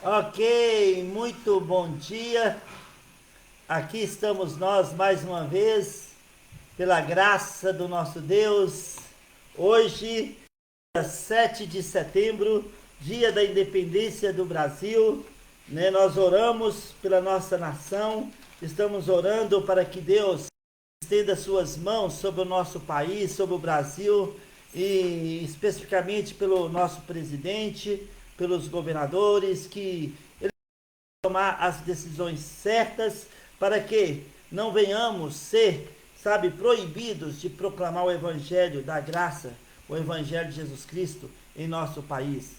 Ok, muito bom dia. Aqui estamos nós mais uma vez, pela graça do nosso Deus. Hoje, dia 7 de setembro, dia da independência do Brasil, né? Nós oramos pela nossa nação, estamos orando para que Deus estenda suas mãos sobre o nosso país, sobre o Brasil, e especificamente pelo nosso presidente, pelos governadores, que tomar as decisões certas para que não venhamos ser, proibidos de proclamar o evangelho da graça, o evangelho de Jesus Cristo em nosso país.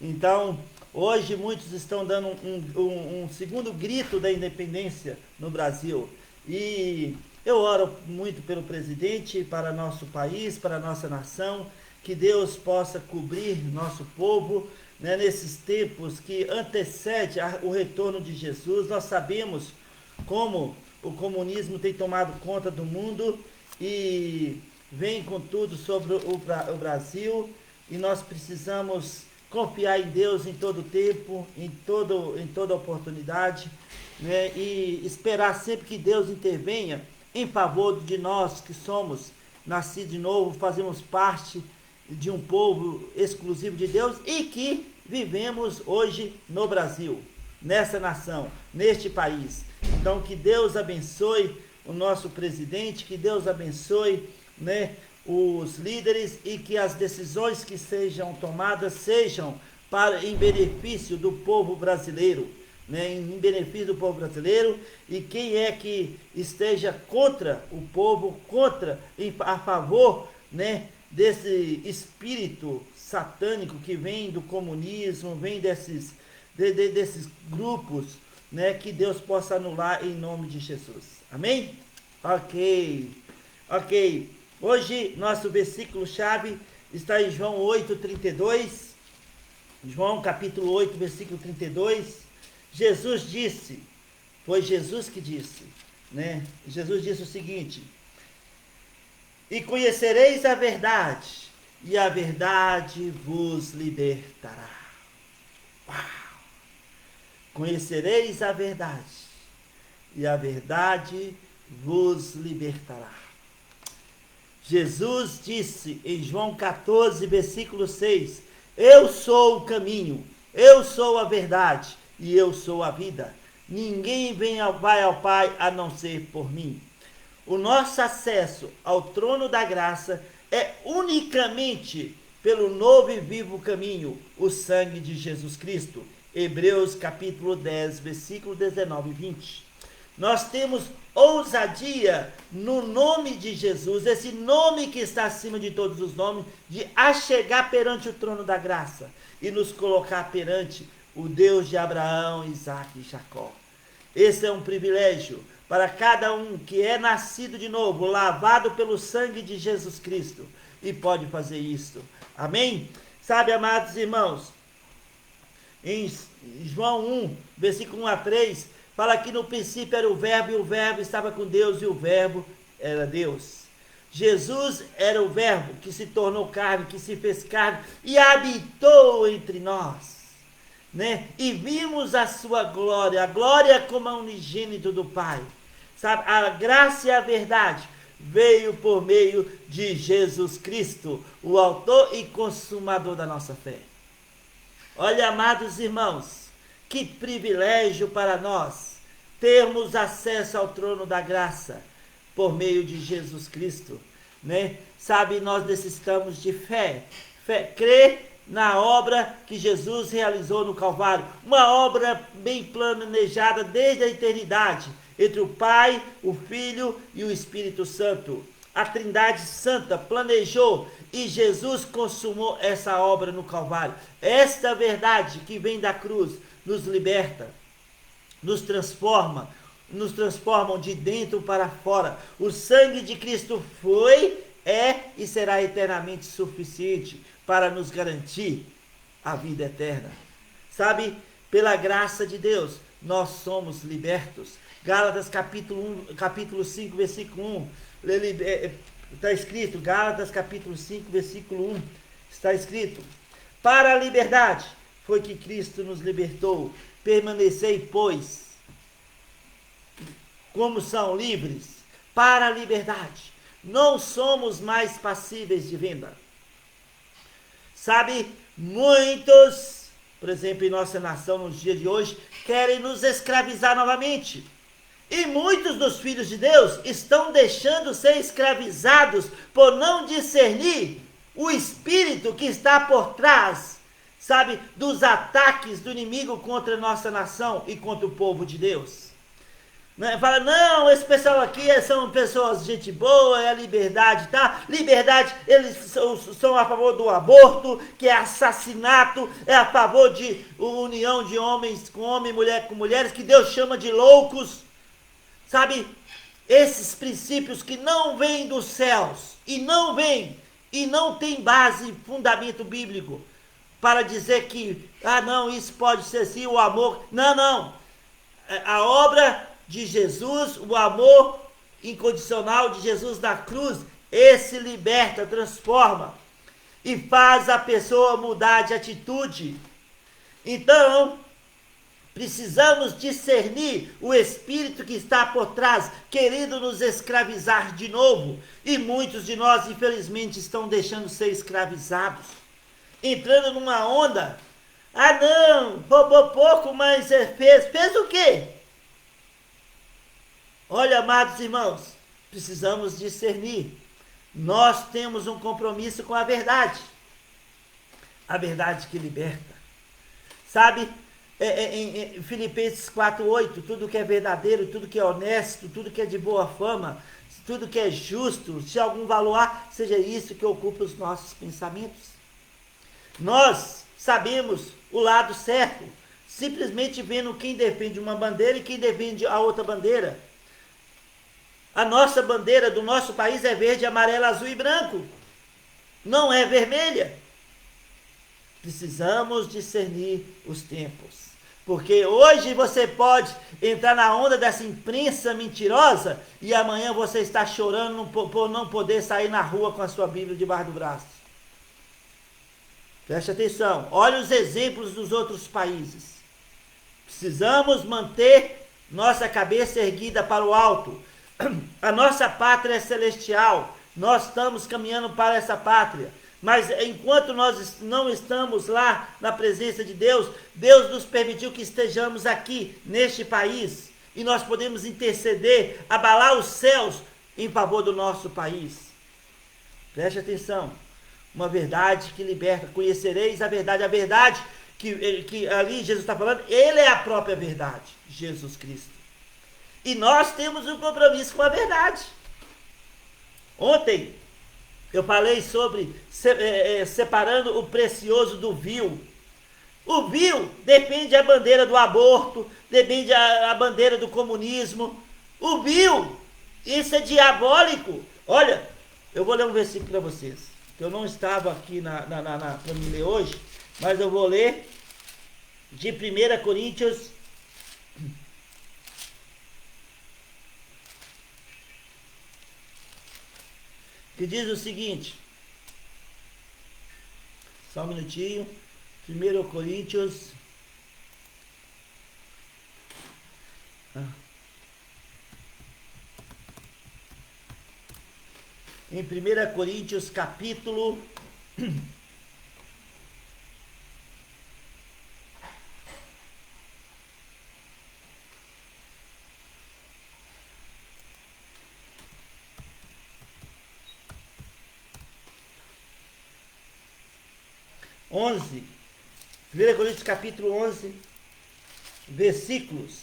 Então, hoje muitos estão dando um segundo grito da independência no Brasil. E eu oro muito pelo presidente, para nosso país, para nossa nação, que Deus possa cobrir nosso povo, né, nesses tempos que antecede o retorno de Jesus. Nós sabemos como o comunismo tem tomado conta do mundo e vem com tudo sobre o Brasil, e nós precisamos confiar em Deus em todo tempo, em toda oportunidade, né, e esperar sempre que Deus intervenha em favor de nós que somos nascidos de novo, fazemos parte de um povo exclusivo de Deus e que vivemos hoje no Brasil, nessa nação, neste país. Então, que Deus abençoe o nosso presidente, que Deus abençoe, né, os líderes, e que as decisões que sejam tomadas sejam em benefício do povo brasileiro, né, em benefício do povo brasileiro. E quem é que esteja contra o povo, a favor, né, desse espírito satânico que vem do comunismo, vem desses grupos, né, que Deus possa anular em nome de Jesus. Amém? Ok. Hoje nosso versículo-chave está em João 8:32. João capítulo 8, versículo 32. Jesus disse, foi Jesus que disse, né? Jesus disse o seguinte: e conhecereis a verdade, e a verdade vos libertará. Uau! Conhecereis a verdade, e a verdade vos libertará. Jesus disse em João 14, versículo 6, eu sou o caminho, eu sou a verdade, e eu sou a vida. Ninguém vai ao Pai a não ser por mim. O nosso acesso ao trono da graça é unicamente pelo novo e vivo caminho, o sangue de Jesus Cristo. Hebreus capítulo 10, versículo 19 e 20. Nós temos ousadia no nome de Jesus, esse nome que está acima de todos os nomes, de achegar perante o trono da graça e nos colocar perante o Deus de Abraão, Isaque e Jacó. Esse é um privilégio para cada um que é nascido de novo, lavado pelo sangue de Jesus Cristo, e pode fazer isso. Amém? Sabe, amados irmãos, em João 1, versículo 1 a 3, fala que no princípio era o verbo, e o verbo estava com Deus, e o verbo era Deus. Jesus era o verbo que se tornou carne, que se fez carne e habitou entre nós, né? E vimos a sua glória, a glória como a unigênito do Pai. Sabe, a graça e a verdade veio por meio de Jesus Cristo, o autor e consumador da nossa fé. Olha, amados irmãos, que privilégio para nós termos acesso ao trono da graça por meio de Jesus Cristo, né? Sabe, nós necessitamos de fé, crer na obra que Jesus realizou no Calvário, uma obra bem planejada desde a eternidade, entre o Pai, o Filho e o Espírito Santo. A Trindade Santa planejou e Jesus consumou essa obra no Calvário. Esta verdade que vem da cruz nos liberta, nos transformam de dentro para fora. O sangue de Cristo foi, é e será eternamente suficiente para nos garantir a vida eterna. Sabe, pela graça de Deus, nós somos libertos. Gálatas capítulo 5, versículo 1, está escrito, Gálatas capítulo 5, versículo 1, está escrito, para a liberdade foi que Cristo nos libertou. Permanecei, pois, como são livres, para a liberdade. Não somos mais passíveis de venda. Sabe, muitos, por exemplo, em nossa nação nos dias de hoje, querem nos escravizar novamente. E muitos dos filhos de Deus estão deixando ser escravizados por não discernir o espírito que está por trás, sabe, dos ataques do inimigo contra a nossa nação e contra o povo de Deus. Fala, não, esse pessoal aqui são pessoas, gente boa, é a liberdade, tá? Liberdade, eles são a favor do aborto, que é assassinato, é a favor de união de homens com homens, mulher com mulheres, que Deus chama de loucos. Sabe, esses princípios que não vêm dos céus, e não tem base, fundamento bíblico, para dizer que, não, isso pode ser assim, o amor, não, a obra de Jesus, o amor incondicional de Jesus na cruz, esse liberta, transforma, e faz a pessoa mudar de atitude. Então, precisamos discernir o espírito que está por trás, querendo nos escravizar de novo. E muitos de nós, infelizmente, estão deixando ser escravizados. Entrando numa onda. Não, roubou pouco, mas fez. Fez o quê? Olha, amados irmãos, precisamos discernir. Nós temos um compromisso com a verdade. A verdade que liberta. Sabe? Em Filipenses 4:8, tudo que é verdadeiro, tudo que é honesto, tudo que é de boa fama, tudo que é justo, se algum valor há, seja isso que ocupa os nossos pensamentos. Nós sabemos o lado certo, simplesmente vendo quem defende uma bandeira e quem defende a outra bandeira. A nossa bandeira do nosso país é verde, amarelo, azul e branco, não é vermelha. Precisamos discernir os tempos. Porque hoje você pode entrar na onda dessa imprensa mentirosa e amanhã você está chorando por não poder sair na rua com a sua Bíblia debaixo do braço. Preste atenção. Olha os exemplos dos outros países. Precisamos manter nossa cabeça erguida para o alto. A nossa pátria é celestial. Nós estamos caminhando para essa pátria. Mas enquanto nós não estamos lá na presença de Deus, Deus nos permitiu que estejamos aqui, neste país, e nós podemos interceder, abalar os céus em favor do nosso país. Preste atenção, uma verdade que liberta, conhecereis a verdade que ali Jesus está falando, ele é a própria verdade, Jesus Cristo. E nós temos um compromisso com a verdade. Ontem, eu falei sobre separando o precioso do vil. O vil defende a bandeira do aborto, defende a bandeira do comunismo. O vil, isso é diabólico. Olha, eu vou ler um versículo para vocês. Eu não estava aqui para me ler hoje, mas eu vou ler de 1 Coríntios. Que diz o seguinte, só um minutinho, 1 Coríntios, em 1 Coríntios capítulo 11, 1 Coríntios capítulo 11, versículos.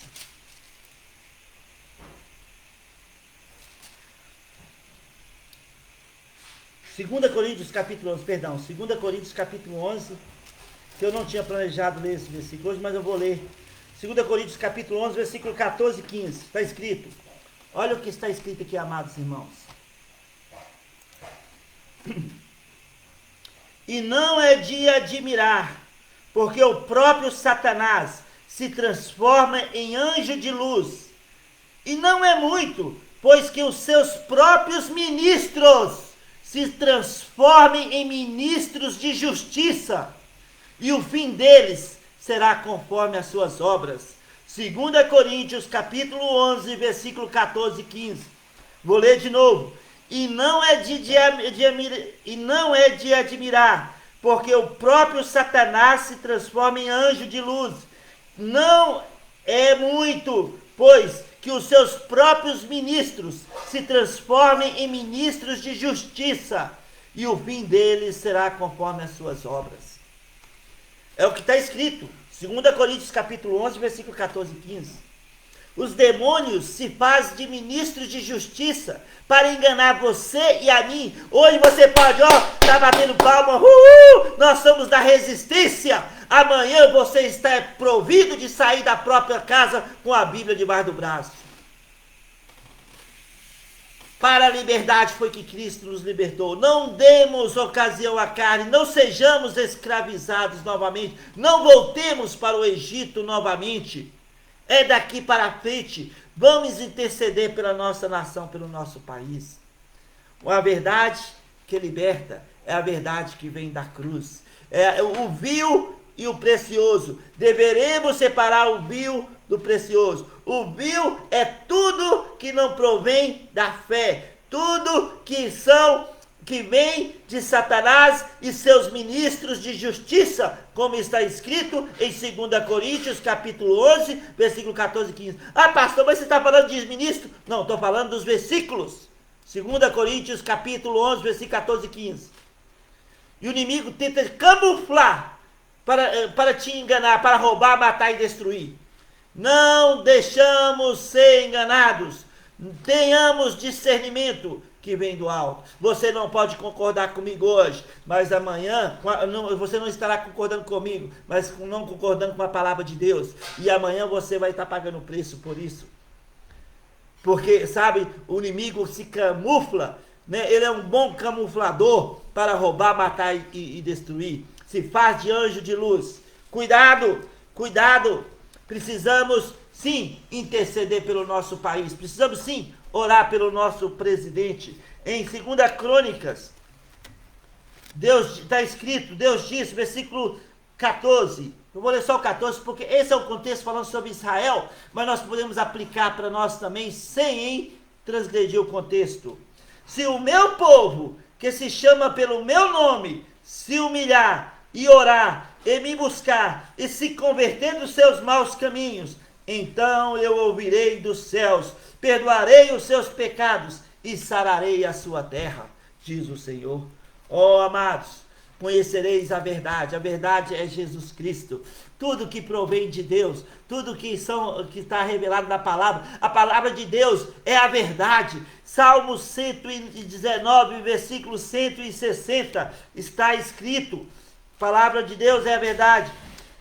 Segunda Coríntios capítulo 11, perdão, 2 Coríntios capítulo 11, que eu não tinha planejado ler esse versículo hoje, mas eu vou ler. 2 Coríntios capítulo 11, versículo 14 e 15, está escrito. Olha o que está escrito aqui, amados irmãos. E não é de admirar, porque o próprio Satanás se transforma em anjo de luz. E não é muito, pois que os seus próprios ministros se transformem em ministros de justiça. E o fim deles será conforme as suas obras. 2 Coríntios, capítulo 11, versículo 14 e 15. Vou ler de novo. E não é de admirar, porque o próprio Satanás se transforma em anjo de luz. Não é muito, pois, que os seus próprios ministros se transformem em ministros de justiça, e o fim deles será conforme as suas obras. É o que está escrito, 2 Coríntios capítulo 11, versículo 14 e 15. Os demônios se fazem de ministros de justiça para enganar você e a mim. Hoje você pode, tá batendo palma, nós somos da resistência. Amanhã você está provido de sair da própria casa com a Bíblia debaixo do braço. Para a liberdade foi que Cristo nos libertou. Não demos ocasião à carne, não sejamos escravizados novamente, não voltemos para o Egito novamente. É daqui para frente, vamos interceder pela nossa nação, pelo nosso país. A verdade que liberta é a verdade que vem da cruz. É o vil e o precioso. Deveremos separar o vil do precioso. O vil é tudo que não provém da fé, tudo que vem de Satanás e seus ministros de justiça, como está escrito em 2 Coríntios, capítulo 11, versículo 14 e 15. Ah, pastor, mas você está falando de ministro? Não, estou falando dos versículos. 2 Coríntios, capítulo 11, versículo 14 e 15. E o inimigo tenta camuflar para te enganar, para roubar, matar e destruir. Não deixamos ser enganados. Tenhamos discernimento que vem do alto. Você não pode concordar comigo hoje, mas amanhã você não estará concordando comigo, mas não concordando com a palavra de Deus. E amanhã você vai estar pagando o preço por isso. Porque, sabe, o inimigo se camufla, né? Ele é um bom camuflador para roubar, matar e destruir. Se faz de anjo de luz. Cuidado, cuidado. Precisamos sim interceder pelo nosso país. Precisamos sim orar pelo nosso presidente. Em 2 Crônicas, Deus está escrito, Deus diz, versículo 14. Eu vou ler só o 14, porque esse é o contexto falando sobre Israel, mas nós podemos aplicar para nós também, sem transgredir o contexto. Se o meu povo, que se chama pelo meu nome, se humilhar e orar, e me buscar, e se converter dos seus maus caminhos, então eu ouvirei dos céus, perdoarei os seus pecados e sararei a sua terra, diz o Senhor. Amados, conhecereis a verdade é Jesus Cristo. Tudo que provém de Deus, tudo que está revelado na palavra, a palavra de Deus é a verdade. Salmo 119, versículo 160, está escrito, palavra de Deus é a verdade.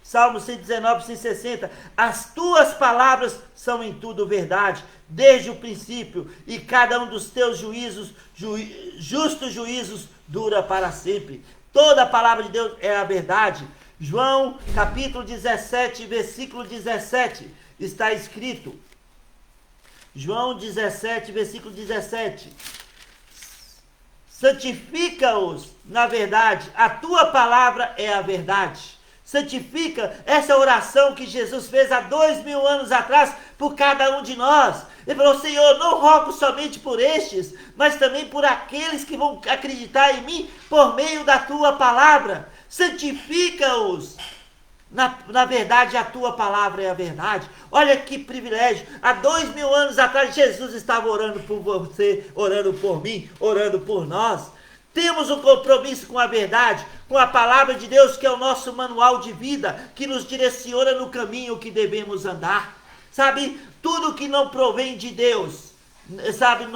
Salmo 119, 160. As tuas palavras são em tudo verdade, desde o princípio, e cada um dos teus juízos, justos juízos, dura para sempre. Toda a palavra de Deus é a verdade. João, capítulo 17, versículo 17, está escrito. João 17, versículo 17. Santifica-os na verdade, a tua palavra é a verdade. Santifica essa oração que Jesus fez há 2000 anos atrás por cada um de nós. Ele falou: Senhor, não rogo somente por estes, mas também por aqueles que vão acreditar em mim por meio da tua palavra. Santifica-os. Na verdade, a tua palavra é a verdade. Olha que privilégio. Há 2000 anos atrás, Jesus estava orando por você, orando por mim, orando por nós. Temos um compromisso com a verdade, com a palavra de Deus, que é o nosso manual de vida, que nos direciona no caminho que devemos andar. Sabe, tudo que não provém de Deus, sabe,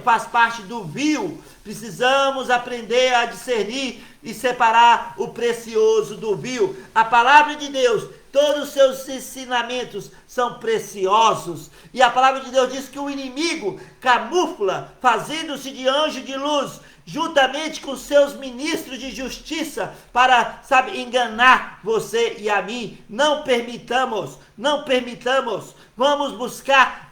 faz parte do vil. Precisamos aprender a discernir e separar o precioso do vil. A palavra de Deus, todos os seus ensinamentos são preciosos. E a palavra de Deus diz que o inimigo camufla, fazendo-se de anjo de luz, juntamente com seus ministros de justiça, para, enganar você e a mim. Não permitamos. Vamos buscar,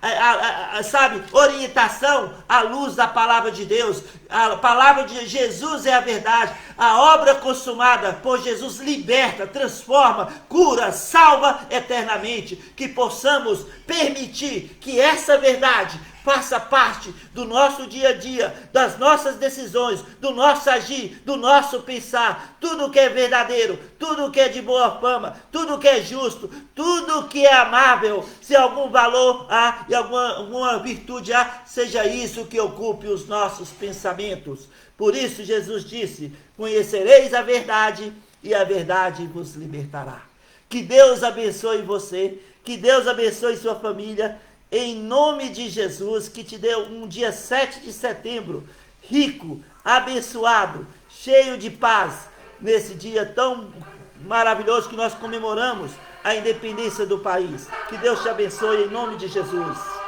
orientação à luz da palavra de Deus. A palavra de Jesus é a verdade. A obra consumada por Jesus liberta, transforma, cura, salva eternamente. Que possamos permitir que essa verdade faça parte do nosso dia a dia, das nossas decisões, do nosso agir, do nosso pensar. Tudo que é verdadeiro, tudo que é de boa fama, tudo que é justo, tudo que é amável, se algum valor há e alguma virtude há, seja isso que ocupe os nossos pensamentos. Por isso Jesus disse: conhecereis a verdade e a verdade vos libertará. Que Deus abençoe você, que Deus abençoe sua família, em nome de Jesus, que te deu um dia 7 de setembro, rico, abençoado, cheio de paz, nesse dia tão maravilhoso que nós comemoramos a independência do país. Que Deus te abençoe em nome de Jesus.